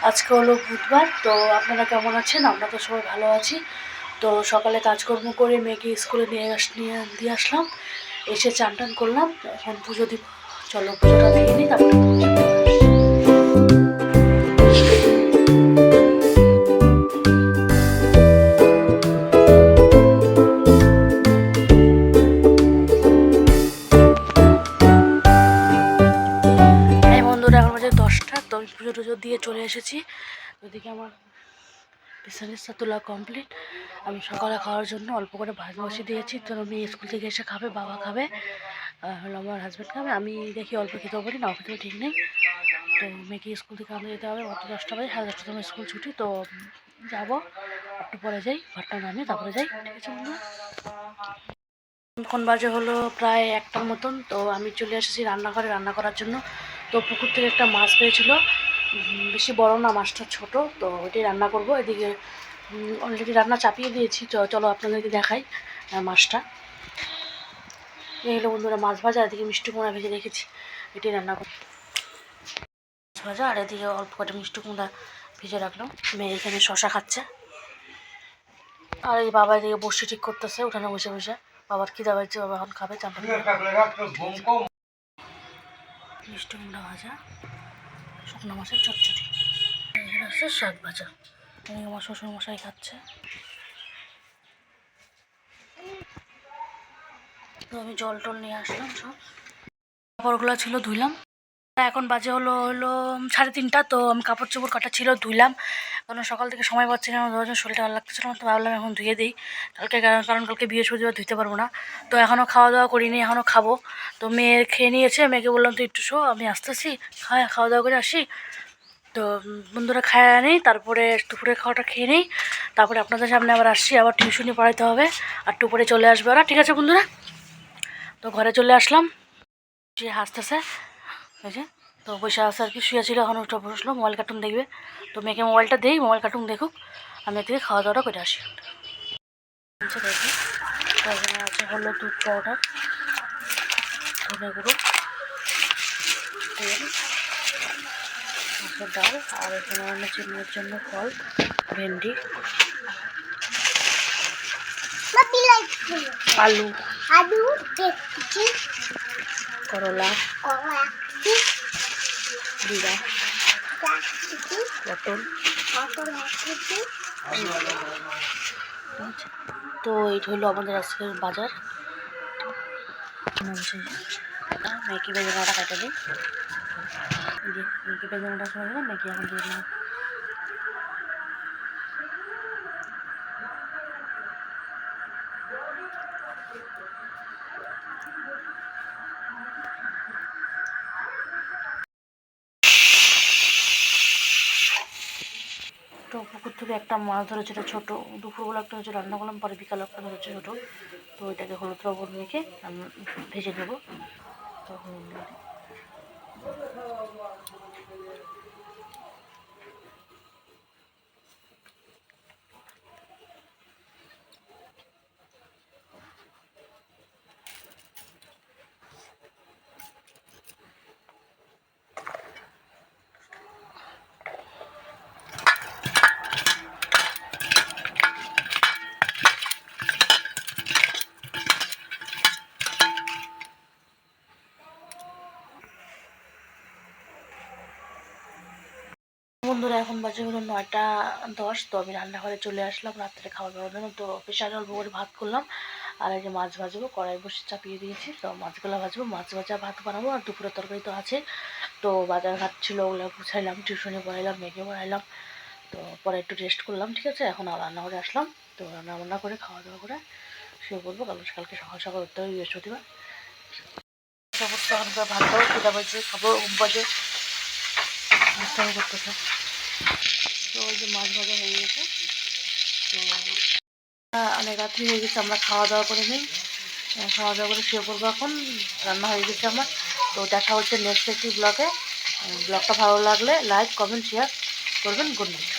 আজকে হলো বুধবার। তো আপনারা কেমন আছেন? আমরা তো সবাই ভালো আছি। তো সকালে কাজকর্ম করে মেয়েকে স্কুলে নিয়ে দিয়ে আসলাম, এসে চান টান করলাম, এখন পুজো দিব। চলো পুজোটা দিয়ে নিই, তারপরে বন্ধুরা এখন বাজে 10টা। তো আমি পুজো টুজো দিয়ে চলে এসেছি। ওদিকে আমার বিছানের তোলা কমপ্লিট। আমি সকালে খাওয়ার জন্য অল্প করে ভাত বসিয়ে দিয়েছি। তো আমি স্কুল থেকে এসে খাবে, বাবা খাবে, হলো আমার হাজব্যান্ড খাবে। আমি দেখি অল্প খেতেও পারি, নাও খেতেও ঠিক নেই। তো মেয়েকে স্কুল থেকে আনতে যেতে হবে, অত 10টা বাজে, 10:30টার সময় স্কুল ছুটি। তো যাবো, একটু পরে যাই, ভাতটা নামিয়ে তারপরে যাই। ঠিক আছে বন্ধু। এখন বাজে হলো প্রায় 1টার মতন। তো আমি চলে এসেছি রান্নাঘরে রান্না করার জন্য। তো পুকুর থেকে একটা মাছ পেয়েছিল, বেশি বড় না, মাছটা ছোট। তো ওইটাই রান্না করব। এদিকে অলরেডি রান্না চাপিয়ে দিয়েছি। চলো আপনাদেরকে দেখাই মাছটা। এই হলো বন্ধুরা মাছ ভাজা, এদিকে মিষ্টি কুমড়া ভেজে রেখেছি, এটাই রান্না করব। মাছ ভাজা, আর এদিকে অল্প কটা মিষ্টি কুমড়া ভেজে রাখলাম। মেয়ে এখানে শশা খাচ্ছে, আর এই বাবা এদিকে বসে ঠিক করতেছে উঠানে বসে বসে। বাবার খিদা পাইছে, বাবা এখন খাবে। চাপা মিষ্টি কুমড়া ভাজা, শুকনো মাছের চচ্চড়ি, এখানে আছে শাক ভাজা। আমার শ্বশুর মশাই খাচ্ছে। তো আমি জল টল নিয়ে আসলাম, সব কাপড়গুলো ছিল ধুইলাম। এখন বাজে হলো 3:30। তো আমি কাপড় চোপড় কাটা ছিল, ধুইলাম, কারণ সকাল থেকে সময় পাচ্ছি না, ধরার শরীরটা ভালো লাগতেছিল না। তো ভাবলাম এখন ধুয়ে দিই কালকে, কারণ কালকে বৃহস্পতিবার ধুইতে পারবো না। তো এখনও খাওয়া দাওয়া করিনি, এখনও খাবো। তো মেয়ে খেয়ে নিয়েছে, মেয়েকে বললাম তুই একটু শো, আমি আসতেছি, খাওয়া দাওয়া করে আসি। তো বন্ধুরা খায় নেই, তারপরে দুপুরে খাওয়াটা খেয়ে নেই, তারপরে আপনাদের সামনে আবার আসছি। আবার টিউশনি পড়াইতে হবে, আর একটু পরে চলে আসবে ওরা। ঠিক আছে বন্ধুরা। তো ঘরে চলে আসলাম, যে হাসতেছে এই যে। তো বসে আসে আর কি, শুয়েছিল, এখন উঠে বসলো, মোবাইল কার্টুন দেখবে। তো মেয়েকে মোবাইলটা দেই, মোবাইল কার্টুন দেখুক, আমি এদিকে খাওয়া দাওয়াটা করে আসি। দেখি তো এখানে আছে হলো দুধ পাউডার, ধনে গুঁড়ো, তেল, মাছের ডাল, আর এখানে অন্য চিংড়ির জন্য ফল, ভেন্ডি, আলু, করলা, জিরা, পটল। তো এইটা হলো আমাদের আজকের বাজার। মেয়েকে বেগুনটা কাটা দিই, মেয়েকে বেগুনটা সময় দিলাম, মেয়েকে এখন দিয়ে দিলাম। তো পুকুর থেকে একটা মাছ ধরেছিল ছোটো, দুপুরবেলা একটা হচ্ছে রান্না করলাম, পরে বিকালে একটা ধরেছে ছোটো। তো ওইটাকে হলুদ লবণ মেখে আমি ভেজে দেবো। তো বন্ধুরা এখন বাজে হলো 9:10। তো আমি রান্নাঘরে চলে আসলাম রাত্রে খাওয়া দাওয়ার জন্য। তো প্রেশারে অল্প করে ভাত করলাম, আর এই যে মাছ ভাজবো, কড়াই বসে চাপিয়ে দিয়েছি। তো মাছগুলো ভাজবো, মাছ ভাজা ভাত বানাবো, আর দুপুরের তরকারি তো আছে। তো বাজার ঘাট ছিল, ওগুলো গুছাইলাম, টিউশনে পড়াইলাম, মেয়েকে পড়াইলাম। তো পরে একটু রেস্ট করলাম। ঠিক আছে, এখন আবার রান্নাঘরে আসলাম। তো রান্না করে খাওয়া দাওয়া করে শুয়ে পড়বো, কালকে সকাল সকাল উঠতে হবে, বৃহস্পতিবার। এখন ভাত খাবো, খিদা পাইছে, খাবো, বাজে করতেছে। তো ওই যে মাছ ভাজা হয়ে গেছে। তো অনেক রাত্রি হয়ে গেছে, আমরা খাওয়া দাওয়া করে নিই, খাওয়া দাওয়া করে শুয়ে পড়বো এখন। রান্না হয়ে গেছে আমার। তো দেখা হচ্ছে নেক্সট একটি ব্লগে। ব্লগটা ভালো লাগলে লাইক, কমেন্ট, শেয়ার করবেন। Good night.